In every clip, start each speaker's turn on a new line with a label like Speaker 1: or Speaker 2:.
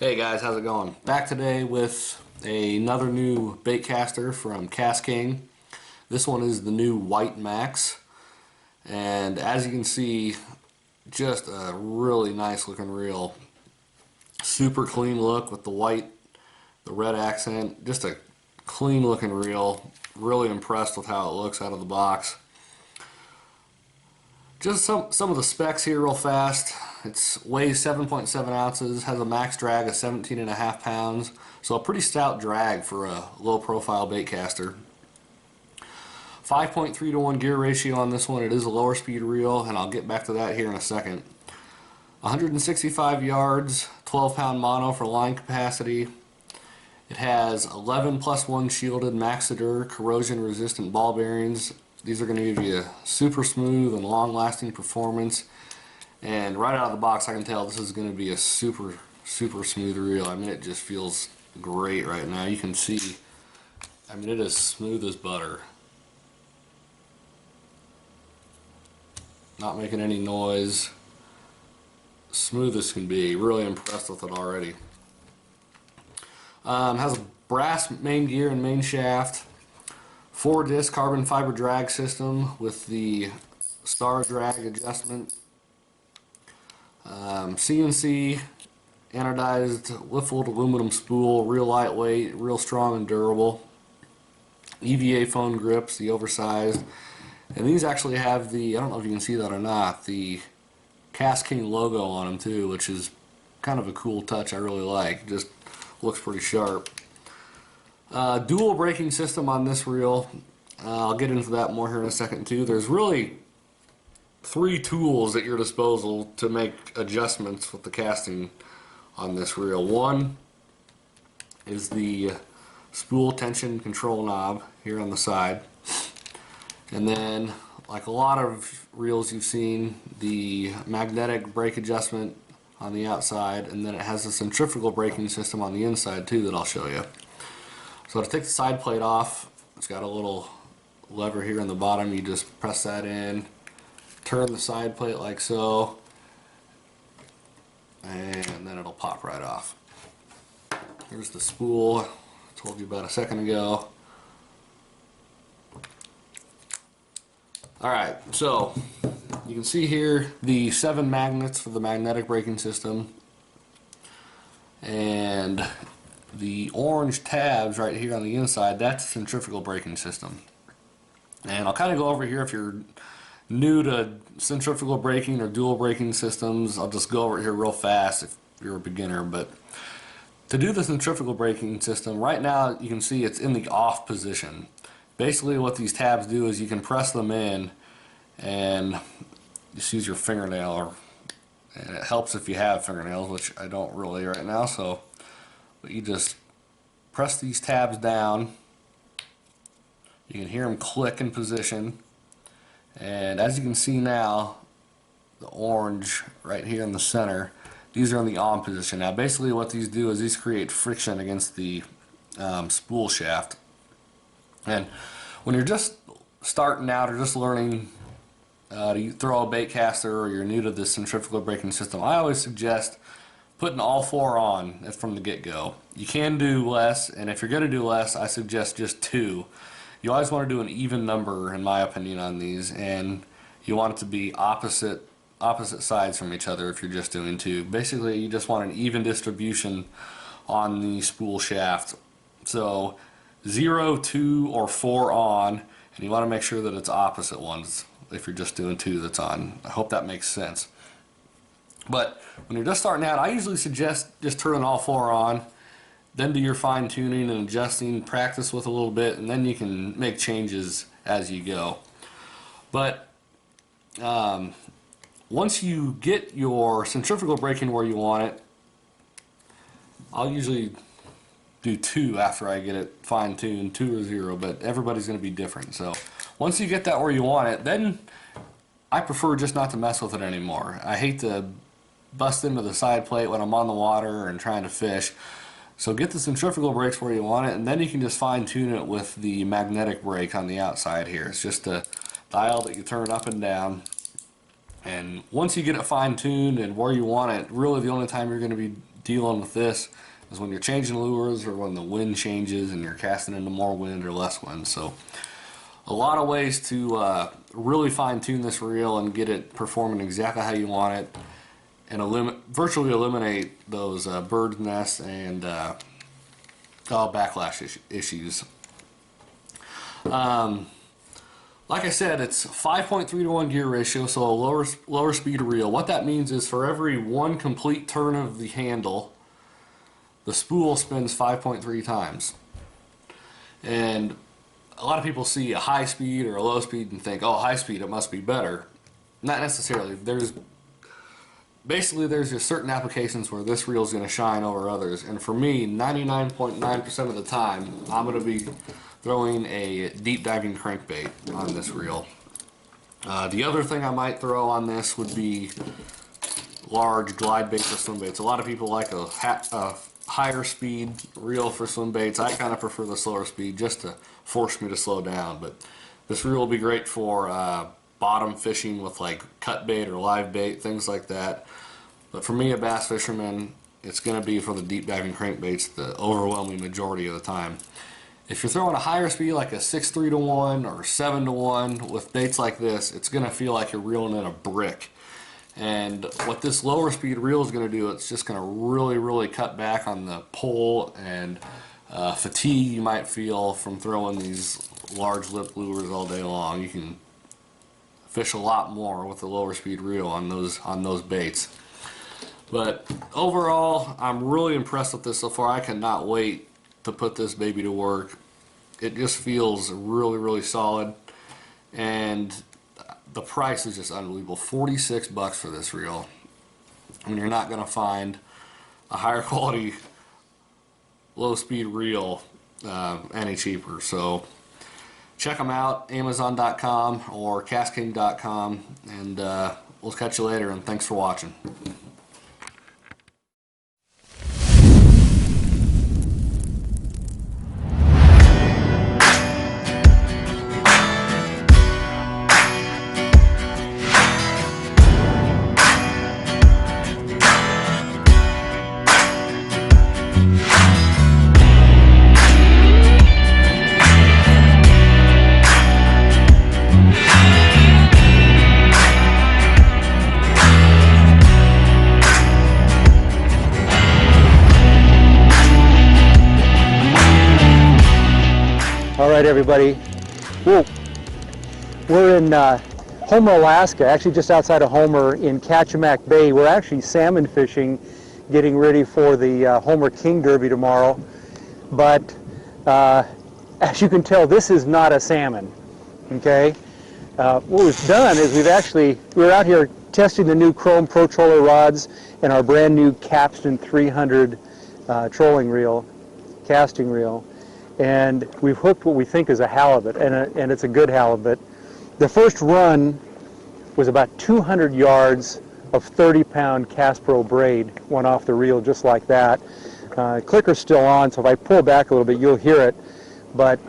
Speaker 1: Hey guys, how's it going? Back today with another new bait caster from Cast King. This one is the new White Max, and as you can see, just a really nice looking reel. Super clean look with the white, the red accent, just a clean looking reel. Really impressed with how it looks out of the box. Just some of the specs here real fast. It weighs 7.7 ounces, has a max drag of 17.5 pounds, so a pretty stout drag for a low profile bait caster. 5.3 to 1 gear ratio on this one. It is a lower speed reel, and I'll get back to that here in a second. 165 yards, 12 pound mono for line capacity. It has 11 plus 1 shielded Maxidor corrosion resistant ball bearings. These are going to give you a super smooth and long lasting performance, and right out of the box I can tell this is going to be a super smooth reel. I mean, it just feels great right now. You can see, I mean, it is smooth as butter, not making any noise, smooth as can be. Really impressed with it already. Has a brass main gear and main shaft, 4-disc carbon fiber drag system with the star drag adjustment, CNC anodized liftable aluminum spool, real lightweight, real strong and durable, EVA foam grips, the oversized, and these actually have the, I don't know if you can see that or not, the Cast King logo on them too, which is kind of a cool touch I really like. Just looks pretty sharp. Dual braking system on this reel. I'll get into that more here in a second too. There's really 3 tools at your disposal to make adjustments with the casting on this reel. One is the spool tension control knob here on the side, and then, like a lot of reels you've seen, the magnetic brake adjustment on the outside, and then it has a centrifugal braking system on the inside too that I'll show you. So to take the side plate off, it's got a little lever here on the bottom. You just press that in, turn the side plate like so, and then it'll pop right off. Here's the spool I told you about a second ago. Alright, so you can see here the 7 magnets for the magnetic braking system, and the orange tabs right here on the inside, that's the centrifugal braking system. And I'll kind of go over here, if you're new to centrifugal braking or dual braking systems, I'll just go over it here real fast if you're a beginner. But to do the centrifugal braking system, right now you can see it's in the off position. Basically what these tabs do is you can press them in and just use your fingernail, and it helps if you have fingernails, which I don't really right now, so but you just press these tabs down. You can hear them click in position, and as you can see now, the orange right here in the center, these are in the on position. Now basically what these do is these create friction against the spool shaft. And when you're just starting out or just learning to throw a bait caster, or you're new to this centrifugal braking system, I always suggest putting all 4 on from the get-go. You can do less, and if you're going to do less, I suggest just 2. You always want to do an even number, in my opinion, on these, and you want it to be opposite sides from each other if you're just doing 2. Basically, you just want an even distribution on the spool shaft. So 0, 2, or 4 on, and you want to make sure that it's opposite ones if you're just doing 2 that's on. I hope that makes sense. But when you're just starting out, I usually suggest just turning all 4 on, then do your fine tuning and adjusting, practice with a little bit, and then you can make changes as you go. But once you get your centrifugal braking where you want it, I'll usually do 2 after I get it fine tuned, 2 or 0, but everybody's going to be different. So once you get that where you want it, then I prefer just not to mess with it anymore. I hate to bust into the side plate when I'm on the water and trying to fish. So get the centrifugal brakes where you want it, and then you can just fine tune it with the magnetic brake on the outside here. It's just a dial that you turn up and down, and once you get it fine tuned and where you want it, really the only time you're going to be dealing with this is when you're changing lures or when the wind changes and you're casting into more wind or less wind. So a lot of ways to really fine-tune this reel and get it performing exactly how you want it, and virtually eliminate those bird's nest and backlash issues. Like I said, it's 5.3 to 1 gear ratio, so a lower speed reel. What that means is for every one complete turn of the handle, the spool spins 5.3 times. And a lot of people see a high speed or a low speed and think, oh, high speed, it must be better. Not necessarily. There's just certain applications where this reel is going to shine over others. And for me, 99.9% of the time, I'm going to be throwing a deep diving crankbait on this reel. The other thing I might throw on this would be large glide baits or swim baits. A lot of people like a higher speed reel for swim baits. I kind of prefer the slower speed just to force me to slow down. But this reel will be great for bottom fishing with like cut bait or live bait, things like that. But for me, a bass fisherman, it's going to be for the deep diving crankbaits the overwhelming majority of the time. If you're throwing a higher speed like a 6.3 to 1 or 7 to 1 with baits like this, it's going to feel like you're reeling in a brick. And what this lower speed reel is going to do, it's just going to really cut back on the pull and fatigue you might feel from throwing these large lip lures all day long. You can fish a lot more with the lower speed reel on those baits. But overall, I'm really impressed with this so far. I cannot wait to put this baby to work. It just feels really solid, and the price is just unbelievable. 46 bucks for this reel. I mean, you're not going to find a higher quality low speed reel any cheaper. So check them out, Amazon.com or KastKing.com, and we'll catch you later, and thanks for watching.
Speaker 2: All right, everybody. We're in Homer, Alaska, actually just outside of Homer in Kachemak Bay. We're actually salmon fishing, getting ready for the Homer King Derby tomorrow. But as you can tell, this is not a salmon, okay? What we've done is we're out here testing the new Chrome Pro Troller rods and our brand new Capstan 300 trolling reel, casting reel. And we've hooked what we think is a halibut, and it's a good halibut. The first run was about 200 yards of 30-pound Caspro braid, went off the reel just like that. Clicker's still on, so if I pull back a little bit, you'll hear it. But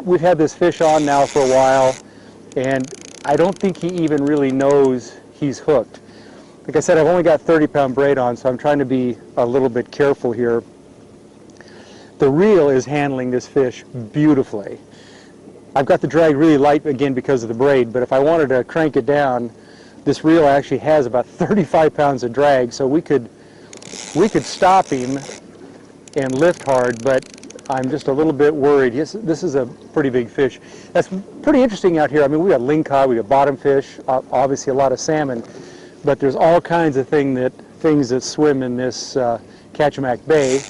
Speaker 2: we've had this fish on now for a while, and I don't think he even really knows he's hooked. Like I said, I've only got 30-pound braid on, so I'm trying to be a little bit careful here. The reel is handling this fish beautifully. I've got the drag really light again because of the braid, but if I wanted to crank it down, this reel actually has about 35 pounds of drag, so we could stop him and lift hard, but I'm just a little bit worried. This is a pretty big fish. That's pretty interesting out here. I mean, we got lingcod, we got bottomfish, obviously a lot of salmon, but there's all kinds of things that swim in this Kachemak Bay,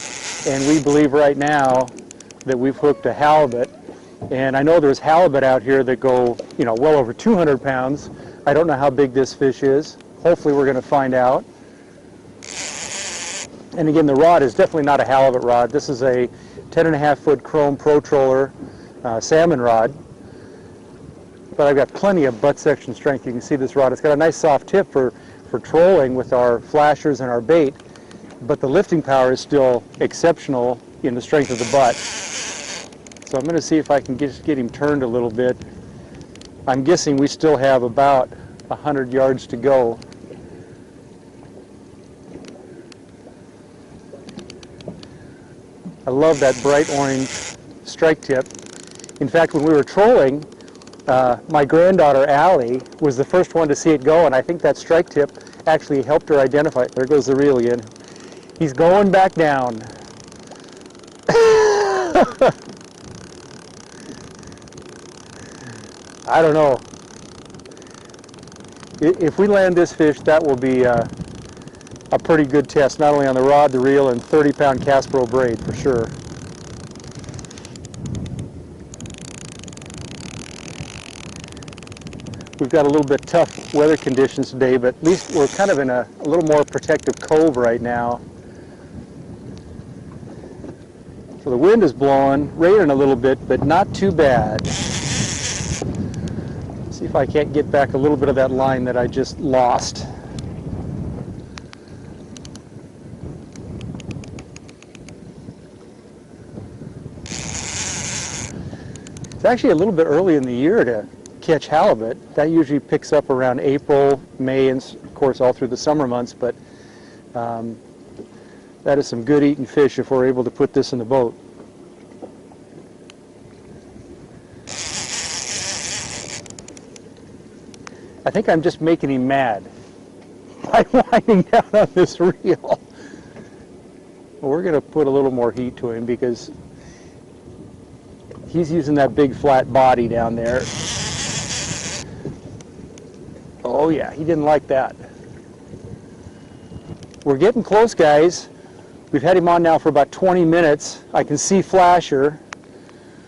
Speaker 2: and we believe right now that we've hooked a halibut. And I know there's halibut out here that go, well over 200 pounds. I don't know how big this fish is. Hopefully we're going to find out. And again, the rod is definitely not a halibut rod. This is a 10.5-foot Chrome Pro Troller salmon rod. But I've got plenty of butt section strength. You can see this rod. It's got a nice soft tip for trolling with our flashers and our bait. But the lifting power is still exceptional in the strength of the butt. So I'm going to see if I can get him turned a little bit. I'm guessing we still have about 100 yards to go. I love that bright orange strike tip. In fact, when we were trolling, my granddaughter Allie was the first one to see it go, and I think that strike tip actually helped her identify it. There goes the reel again. He's going back down. I don't know. If we land this fish, that will be a pretty good test, not only on the rod, the reel, and 30-pound Caspro braid for sure. We've got a little bit tough weather conditions today, but at least we're kind of in a little more protective cove right now. So the wind is blowing, raining a little bit, but not too bad. See if I can't get back a little bit of that line that I just lost. It's actually a little bit early in the year to catch halibut. That usually picks up around April, May, and of course all through the summer months, but that is some good eating fish if we're able to put this in the boat. I think I'm just making him mad by winding down on this reel. Well, we're going to put a little more heat to him because he's using that big flat body down there. Oh yeah, he didn't like that. We're getting close, guys. We've had him on now for about 20 minutes. I can see flasher.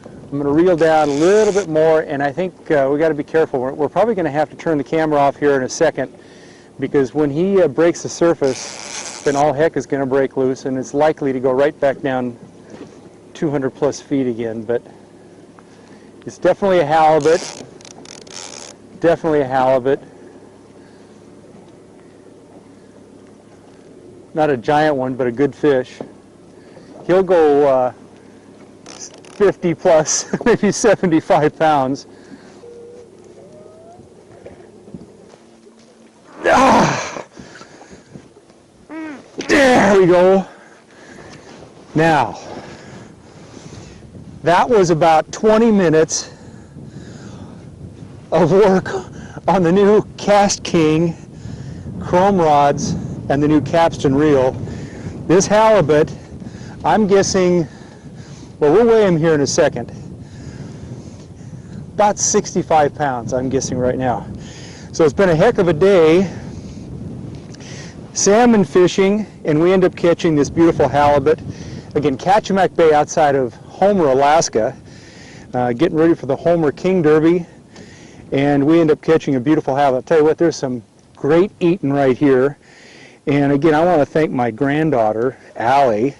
Speaker 2: I'm going to reel down a little bit more, and I think we got to be careful. We're probably going to have to turn the camera off here in a second, because when he breaks the surface, then all heck is going to break loose, and it's likely to go right back down 200 plus feet again. But it's definitely a halibut. Definitely a halibut. Not a giant one, but a good fish. He'll go 50 plus, maybe 75 pounds. Ah! There we go. Now, that was about 20 minutes of work on the new Cast King chrome rods and the new capstan reel. This halibut, I'm guessing, well, we'll weigh him here in a second, about 65 pounds, I'm guessing right now. So it's been a heck of a day salmon fishing, and we end up catching this beautiful halibut. Again, Kachemak Bay outside of Homer, Alaska, getting ready for the Homer King Derby, and we end up catching a beautiful halibut. I'll tell you what, there's some great eating right here. And again, I want to thank my granddaughter, Allie,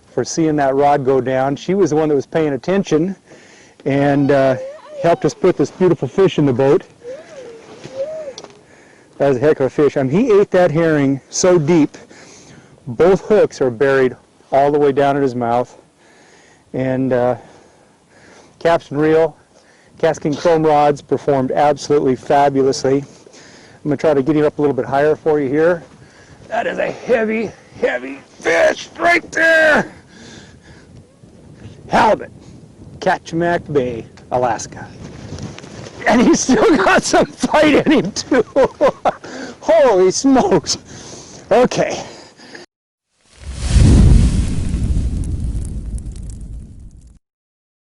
Speaker 2: for seeing that rod go down. She was the one that was paying attention and helped us put this beautiful fish in the boat. That was a heck of a fish. I mean, he ate that herring so deep, both hooks are buried all the way down in his mouth. And capstan reel, Cast King chrome rods performed absolutely fabulously. I'm going to try to get him up a little bit higher for you here. That is a heavy, heavy fish right there. Halibut, Kachemak Bay, Alaska. And he's still got some fight in him too. Holy smokes. Okay.